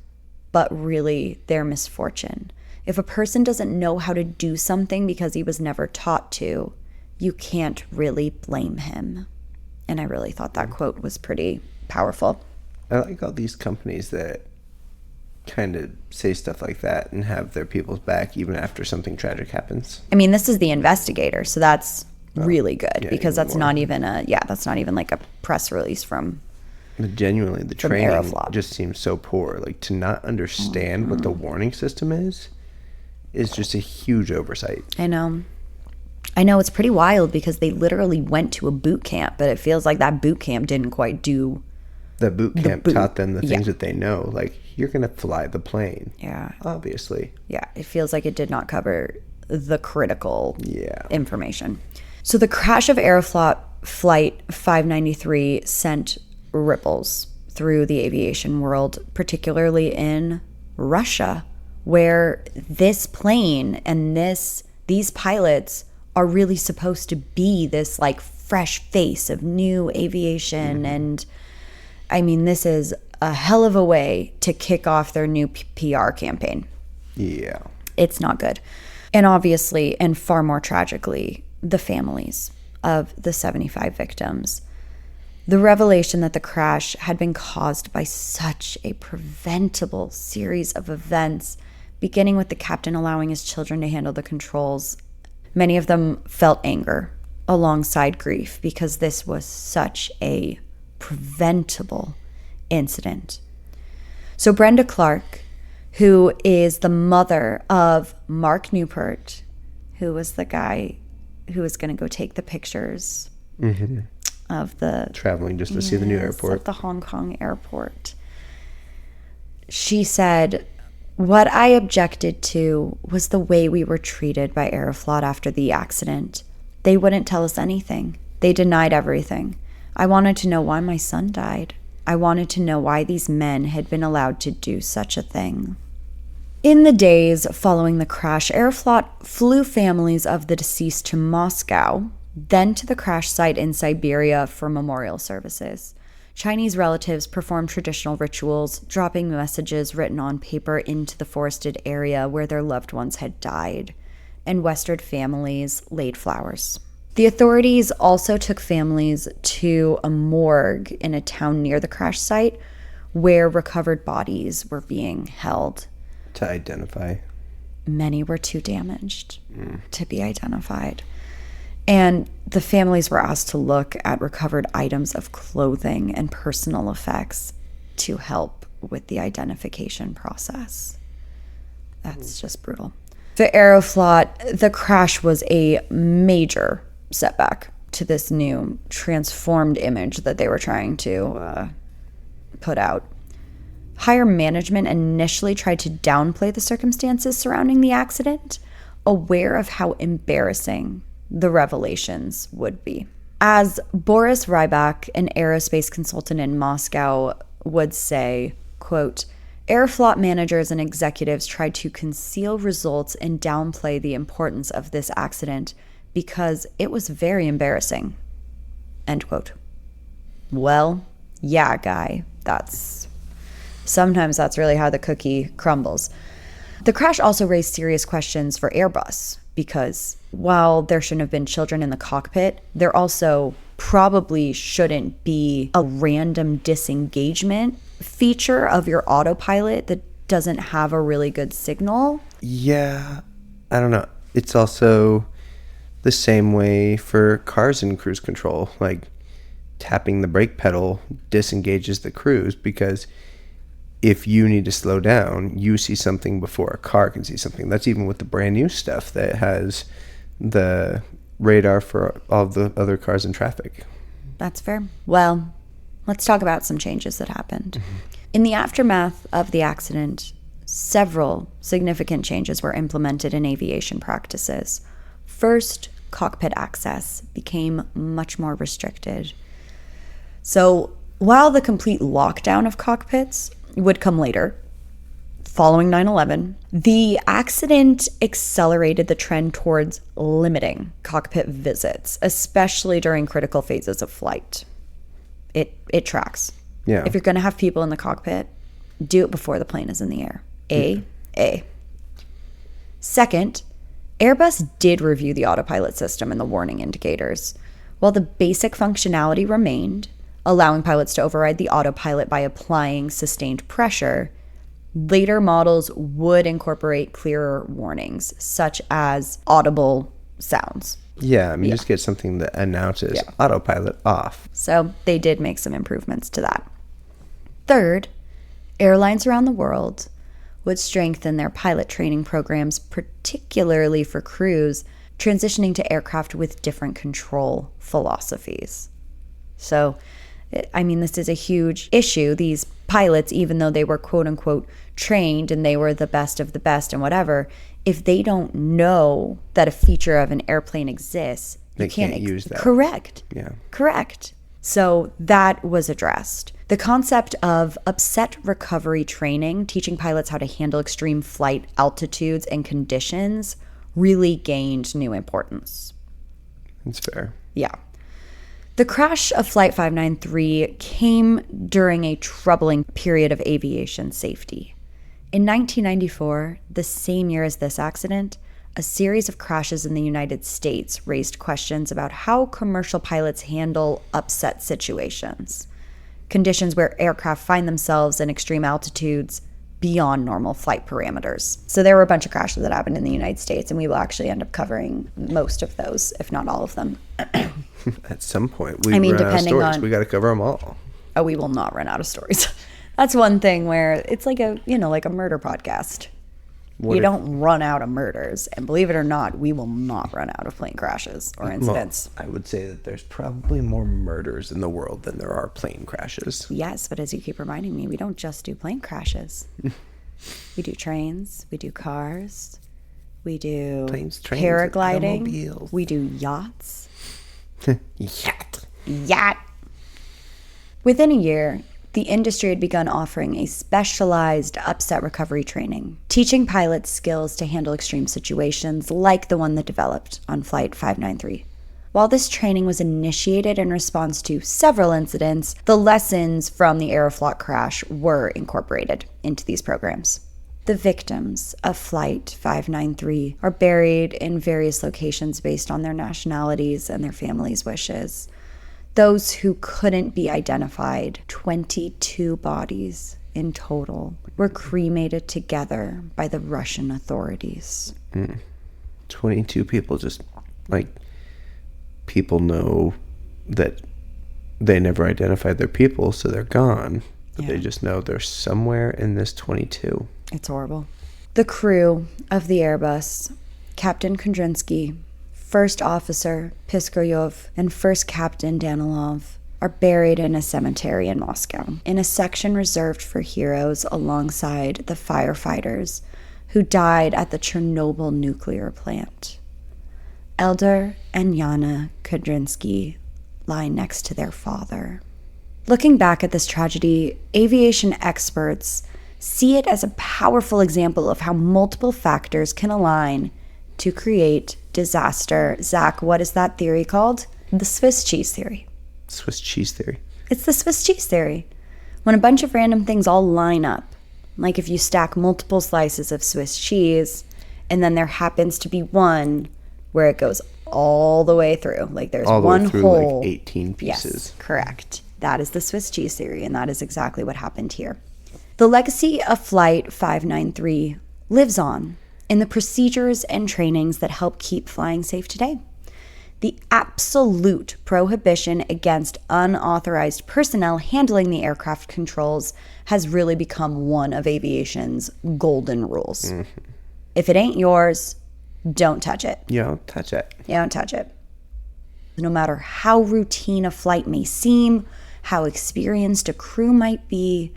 but really their misfortune. If a person doesn't know how to do something because he was never taught to, you can't really blame him. And I really thought that quote was pretty powerful. I like all these companies that kind of say stuff like that and have their people's back even after something tragic happens. I mean, this is the investigator, so that's really good because that's more. not even that's not even like a press release from. But genuinely, the training Aeroflot. just seems so poor. Like, to not understand what the warning system is just a huge oversight. I know it's pretty wild because they literally went to a boot camp, but it feels like that boot camp didn't quite do The boot camp taught them the things that they know. Like, you're going to fly the plane. Yeah. Obviously. Yeah. It feels like it did not cover the critical information. So the crash of Aeroflot Flight 593 sent ripples through the aviation world, particularly in Russia, where this plane and these pilots are really supposed to be this like fresh face of new aviation. And I mean, this is a hell of a way to kick off their new PR campaign. Yeah. It's not good. And obviously, and far more tragically, the families of the 75 victims. The revelation that the crash had been caused by such a preventable series of events, beginning with the captain allowing his children to handle the controls. Many of them felt anger alongside grief because this was such a preventable incident. So Brenda Clark, who is the mother of Mark Newport, who was the guy who was going to go take the pictures of the... Traveling just to see the new airport. Of the Hong Kong airport. She said, "What I objected to was the way we were treated by Aeroflot after the accident. They wouldn't tell us anything. They denied everything. I wanted to know why my son died. I wanted to know why these men had been allowed to do such a thing." In the days following the crash, Aeroflot flew families of the deceased to Moscow, then to the crash site in Siberia for memorial services. Chinese relatives performed traditional rituals, dropping messages written on paper into the forested area where their loved ones had died, and Western families laid flowers. The authorities also took families to a morgue in a town near the crash site where recovered bodies were being held. To identify. Many were too damaged to be identified. And the families were asked to look at recovered items of clothing and personal effects to help with the identification process. That's just brutal. For Aeroflot, the crash was a major setback to this new transformed image that they were trying to put out. Higher management initially tried to downplay the circumstances surrounding the accident, aware of how embarrassing the revelations would be. As Boris Rybak, an aerospace consultant in Moscow, would say, quote, "Aeroflot managers and executives tried to conceal results and downplay the importance of this accident because it was very embarrassing." End quote. Well, yeah, guy, sometimes that's really how the cookie crumbles. The crash also raised serious questions for Airbus because while there shouldn't have been children in the cockpit, there also probably shouldn't be a random disengagement feature of your autopilot that doesn't have a really good signal. Yeah, I don't know. It's also the same way for cars in cruise control. Like, tapping the brake pedal disengages the cruise because if you need to slow down, you see something before a car can see something. That's even with the brand new stuff that has the radar for all the other cars in traffic. That's fair. Well, let's talk about some changes that happened. In the aftermath of the accident, several significant changes were implemented in aviation practices. First, cockpit access became much more restricted. So while the complete lockdown of cockpits would come later, following 9/11, the accident accelerated the trend towards limiting cockpit visits, especially during critical phases of flight. It tracks. Yeah. If you're going to have people in the cockpit, do it before the plane is in the air. A. Second, Airbus did review the autopilot system and the warning indicators. While the basic functionality remained, allowing pilots to override the autopilot by applying sustained pressure, later models would incorporate clearer warnings, such as audible sounds. Yeah, I mean, just get something that announces autopilot off. So they did make some improvements to that. Third, airlines around the world would strengthen their pilot training programs, particularly for crews transitioning to aircraft with different control philosophies. So I mean, this is a huge issue. These pilots, even though they were quote unquote trained and they were the best of the best and whatever, if they don't know that a feature of an airplane exists, they can't use that. Correct. Yeah. Correct. So that was addressed. The concept of upset recovery training, teaching pilots how to handle extreme flight altitudes and conditions, really gained new importance. That's fair. Yeah. The crash of Flight 593 came during a troubling period of aviation safety. In 1994, the same year as this accident, a series of crashes in the United States raised questions about how commercial pilots handle upset situations, conditions where aircraft find themselves in extreme altitudes beyond normal flight parameters. So there were a bunch of crashes that happened in the United States, and we will actually end up covering most of those, if not all of them. At some point, we run out of stories. We got to cover them all. Oh, we will not run out of stories. That's one thing where it's like a murder podcast. You don't run out of murders. And believe it or not, we will not run out of plane crashes or incidents. Well, I would say that there's probably more murders in the world than there are plane crashes. Yes, but as you keep reminding me, we don't just do plane crashes. We do trains. We do cars. We do planes, trains, paragliding. automobiles. We do yachts. Yacht. Within a year, the industry had begun offering a specialized upset recovery training, teaching pilots skills to handle extreme situations like the one that developed on Flight 593. While this training was initiated in response to several incidents, the lessons from the Aeroflot crash were incorporated into these programs. The victims of Flight 593 are buried in various locations based on their nationalities and their families' wishes. Those who couldn't be identified, 22 bodies in total, were cremated together by the Russian authorities. 22 people, just like people know that they never identified their people, so they're gone. But they just know they're somewhere in this 22. It's horrible. The crew of the Airbus, Captain Kondrinsky, First Officer Piskoryov, and First Captain Danilov, are buried in a cemetery in Moscow, in a section reserved for heroes alongside the firefighters who died at the Chernobyl nuclear plant. Elder and Yana Kondrinsky lie next to their father. Looking back at this tragedy, aviation experts see it as a powerful example of how multiple factors can align to create disaster. Zach, what is that theory called? The Swiss cheese theory. Swiss cheese theory. It's the Swiss cheese theory. When a bunch of random things all line up, like if you stack multiple slices of Swiss cheese, and then there happens to be one where it goes all the way through. Like there's all the one way through whole. like 18 pieces. Yes, correct. That is the Swiss cheese theory, and that is exactly what happened here. The legacy of Flight 593 lives on in the procedures and trainings that help keep flying safe today. The absolute prohibition against unauthorized personnel handling the aircraft controls has really become one of aviation's golden rules. Mm-hmm. If it ain't yours, don't touch it. You don't touch it. You don't touch it. No matter how routine a flight may seem, how experienced a crew might be,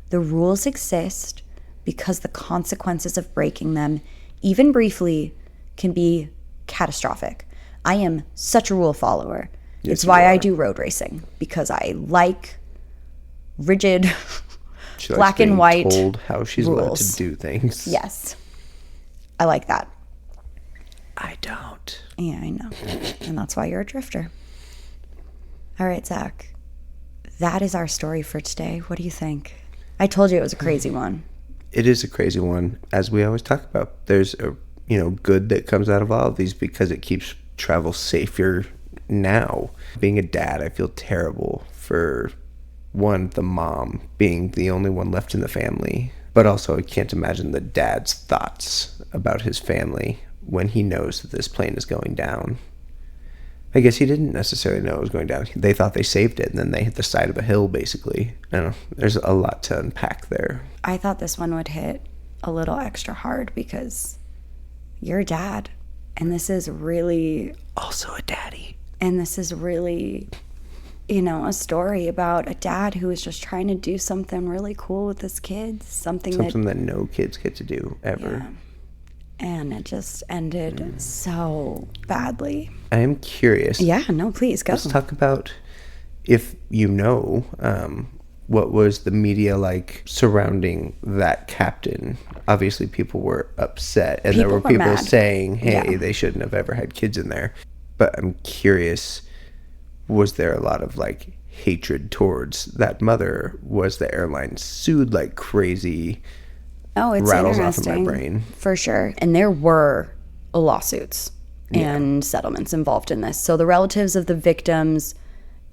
the rules exist because the consequences of breaking them, even briefly, can be catastrophic. I am such a rule follower. Yes, it's why I do road racing, because I like rigid, black and white told how she's rules. allowed to do things. Yes. I like that. I don't. Yeah, I know. And that's why you're a drifter. All right, Zach. That is our story for today. What do you think? I told you it was a crazy one. It is a crazy one. As we always talk about, there's a good that comes out of all of these because it keeps travel safer now. Being a dad, I feel terrible for, one, the mom being the only one left in the family. But also, I can't imagine the dad's thoughts about his family when he knows that this plane is going down. I guess he didn't necessarily know it was going down. They thought they saved it, and then they hit the side of a hill, basically. I don't know. There's a lot to unpack there. I thought this one would hit a little extra hard because you're a dad, and this is really... Also a daddy. And this is really a story about a dad who was just trying to do something really cool with his kids, something that no kids get to do ever. Yeah. And it just ended so badly. I am curious. Yeah, no, please go. Let's talk about if what was the media like surrounding that captain. Obviously, people were upset, and there were people mad. saying, hey, they shouldn't have ever had kids in there. But I'm curious, was there a lot of like hatred towards that mother? Was the airline sued like crazy? Oh, it's rattles interesting. off in my brain. For sure. And there were lawsuits and settlements involved in this. So the relatives of the victims,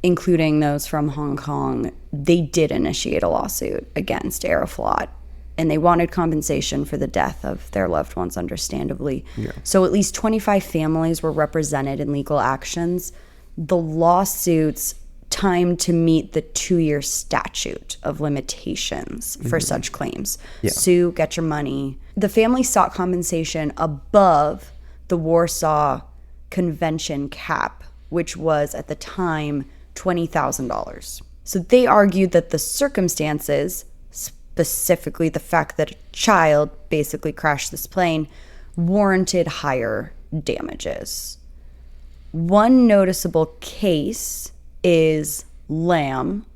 including those from Hong Kong, they did initiate a lawsuit against Aeroflot. And they wanted compensation for the death of their loved ones, understandably. Yeah. So at least 25 families were represented in legal actions. The lawsuits timed to meet the 2-year statute of limitations for such claims. Yeah. Sue, get your money. The family sought compensation above the Warsaw Convention cap, which was at the time $20,000. So they argued that the circumstances, specifically the fact that a child basically crashed this plane, warranted higher damages. One noticeable case is Lamb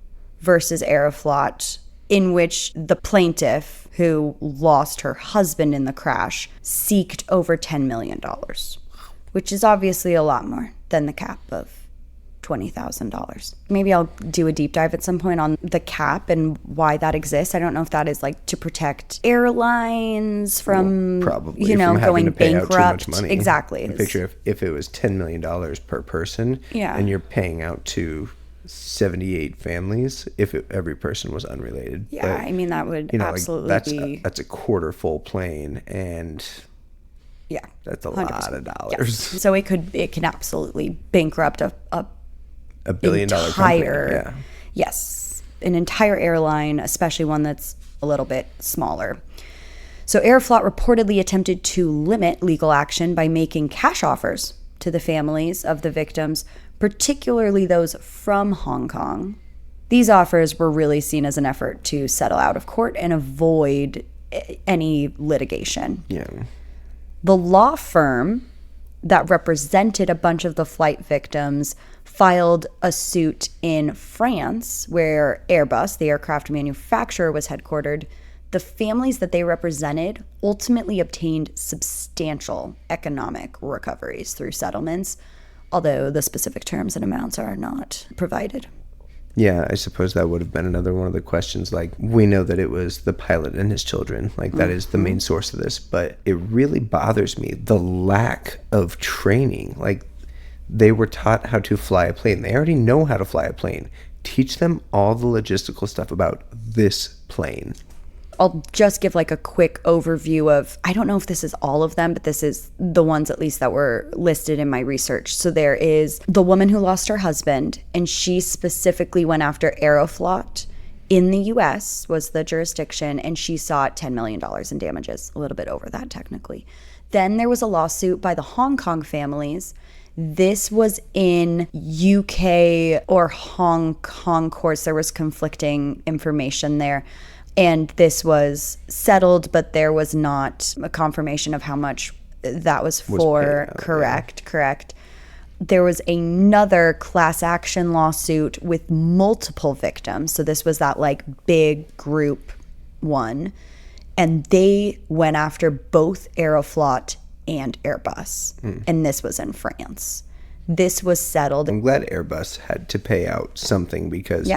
versus Aeroflot, in which the plaintiff, who lost her husband in the crash, seeked over $10 million, which is obviously a lot more than the cap of $20,000. Maybe I'll do a deep dive at some point on the cap and why that exists. I don't know if that is like to protect airlines from, probably from going bankrupt. Out too much money. Exactly. Picture if it was $10 million per person, and you're paying out to 78 families if every person was unrelated. Yeah, but, I mean, that would absolutely be... That's a quarter full plane, and... Yeah, that's a 100%. Lot of dollars. Yes. So it can absolutely bankrupt a $1 billion company. Yeah. Yes, an entire airline, especially one that's a little bit smaller. So Aeroflot reportedly attempted to limit legal action by making cash offers to the families of the victims, particularly those from Hong Kong. These offers were really seen as an effort to settle out of court and avoid any litigation. Yeah. The law firm that represented a bunch of the flight victims filed a suit in France, where Airbus, the aircraft manufacturer, was headquartered. The families that they represented ultimately obtained substantial economic recoveries through settlements, although the specific terms and amounts are not provided. Yeah, I suppose that would have been another one of the questions. Like, we know that it was the pilot and his children. Like, that is the main source of this. But it really bothers me, the lack of training. Like, they were taught how to fly a plane. They already know how to fly a plane. Teach them all the logistical stuff about this plane. I'll just give like a quick overview of, I don't know if this is all of them, but this is the ones at least that were listed in my research. So there is the woman who lost her husband, and she specifically went after Aeroflot in the US was the jurisdiction, and she sought $10 million in damages, a little bit over that technically. Then there was a lawsuit by the Hong Kong families. This was in UK or Hong Kong courts. There was conflicting information there. And this was settled, but there was not a confirmation of how much that was for. Correct. There was another class action lawsuit with multiple victims. So this was that like big group one. And they went after both Aeroflot and Airbus. And this was in France. This was settled. I'm glad Airbus had to pay out something because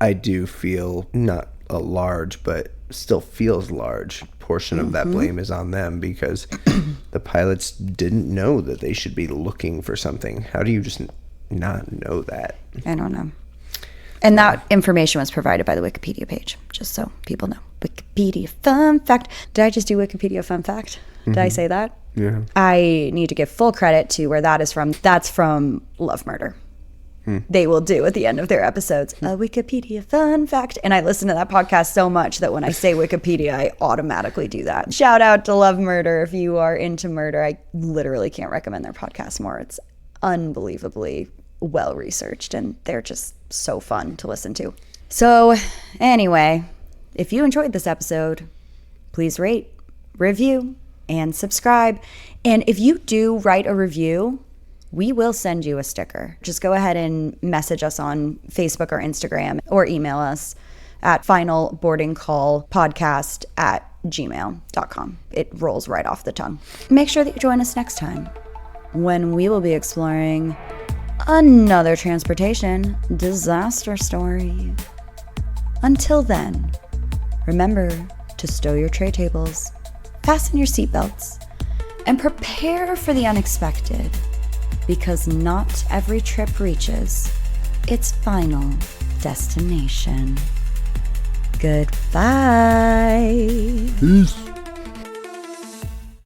I do feel not a large, but still feels large portion of that blame is on them because the pilots didn't know that they should be looking for something. How do you just not know that? I don't know. And that information was provided by the Wikipedia page, just so people know. Wikipedia fun fact. Did I just do Wikipedia fun fact? Did I say that? Yeah. I need to give full credit to where that is from. That's from Love Murder. They will do at the end of their episodes a Wikipedia fun fact. And I listen to that podcast so much that when I say Wikipedia, I automatically do that. Shout out to Love Murder. If you are into murder, I literally can't recommend their podcast more. It's unbelievably well researched, and they're just so fun to listen to. So anyway, if you enjoyed this episode, please rate, review, and subscribe. And if you do write a review, we will send you a sticker. Just go ahead and message us on Facebook or Instagram, or email us at finalboardingcallpodcast@gmail.com. It rolls right off the tongue. Make sure that you join us next time, when we will be exploring another transportation disaster story. Until then, remember to stow your tray tables, fasten your seatbelts, and prepare for the unexpected, because not every trip reaches its final destination. Goodbye. Peace.